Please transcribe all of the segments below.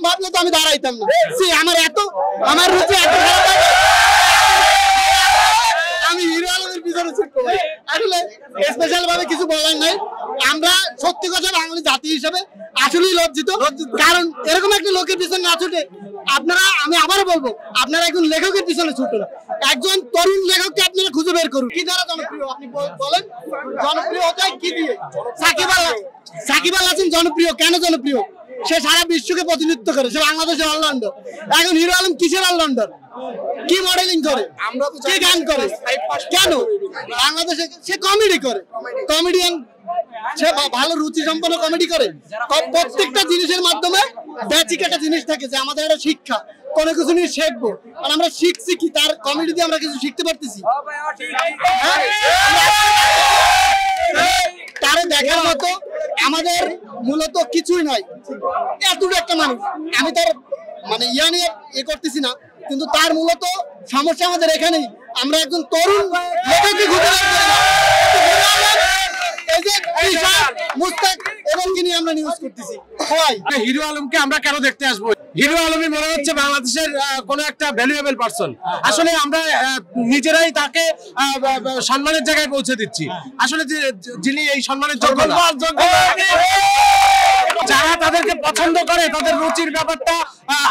ভাবলে তো আমি দাঁড়াইতাম না। আমার রুচি এত খারাপ আমি হিরো আলমের পিছনে ছুটবো ভাই। আসলে স্পেশাল ভাবে কিছু বলার নাই। আমরা সত্যি কথা বাঙালি জাতি হিসেবে আসলেই লজ্জিত, কারণ এরকম একটা লোকের পিছনে না ছুটে আমি আবারও বলবো, আপনারা একজন লেখকের পিছনে ছুটুন। একজন তরুণ লেখককে আপনারা খুঁজে বের করুন। কি দ্বারা জনপ্রিয় আপনি বলেন? জনপ্রিয় হতে কি দিয়ে? সাকিব আল হাসান জনপ্রিয় কেন? জনপ্রিয় সে সারা বিশ্বকে প্রতিনিধিত্ব করে, সে বাংলাদেশের অলরাউন্ডার। এখন হিরো আলম কিসের অলরাউন্ডার? কি মডেলিং করে, কি গান করে, কেন? বাংলাদেশে সে কমেডি করে, কমেডিয়ান, সে ভালো রুচি সম্পন্ন কমেডি করে। প্রত্যেকটা জিনিসের মাধ্যমে বেসিক একটা জিনিস থাকে যে আমাদের একটা শিক্ষা, কোনো কিছু নিয়ে শিখবো, আর আমরা শিখছি কি? তার কমেডি দিয়ে আমরা কিছু শিখতে পারতেছি। তারে দেখার মতো আমাদের মূলত কিছুই নাই। এতটুকু একটা মানুষ, আমি তার মানে নিয়ে করতেছি না, কিন্তু তার মূলত সমস্যা আমাদের এখানেই। আমরা একজন তরুণ লেখককে খুঁজে বের করি না। হিরো আলমকে আমরা কেন দেখতে আসবো? হিরো আলমই মনে হচ্ছে বাংলাদেশের কোন একটা ভ্যালুয়েবল পারসন। আসলে আমরা নিজেরাই তাকে সম্মানের জায়গায় পৌঁছে দিচ্ছি। আসলে যিনি এই সম্মানের যোগ্য, যারা তাদেরকে পছন্দ করে, তাদের রুচির ব্যাপারটা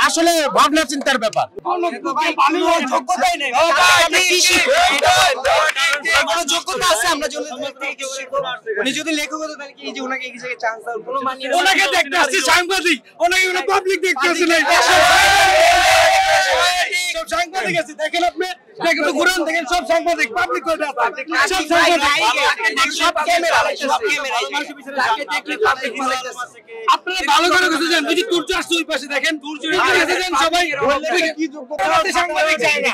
আসলে ভাবনা চিন্তার ব্যাপার। সাংবাদিক দেখেন, আপনি দেখেন ঘুরান, দেখেন সব সাংবাদিক পাবলিক আপনারা ভালো করে কিছু জানেন। এই যে সূর্য আসছে ওই পাশে, দেখেন সবাই সাংবাদিক যায় না।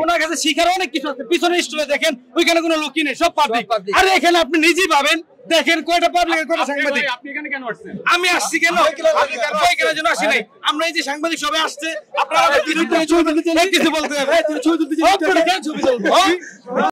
ওনার কাছে শিখার অনেক কিছু আছে। পিছনে স্টলে দেখেন, ওইখানে কোনো লোকই নেই, সব পাবলিক। আরে এখানে আপনি নিজেই পাবেন, দেখেন কয়টা পাবলিক, কয়টা সাংবাদিক। আপনি এখানে কেন আসছেন? আমি আসছি কেন? ওইখানের জন্য আসি নাই। আমরা এই যে সাংবাদিক সবাই আসছে, আপনারা কিছু বলতে হবে।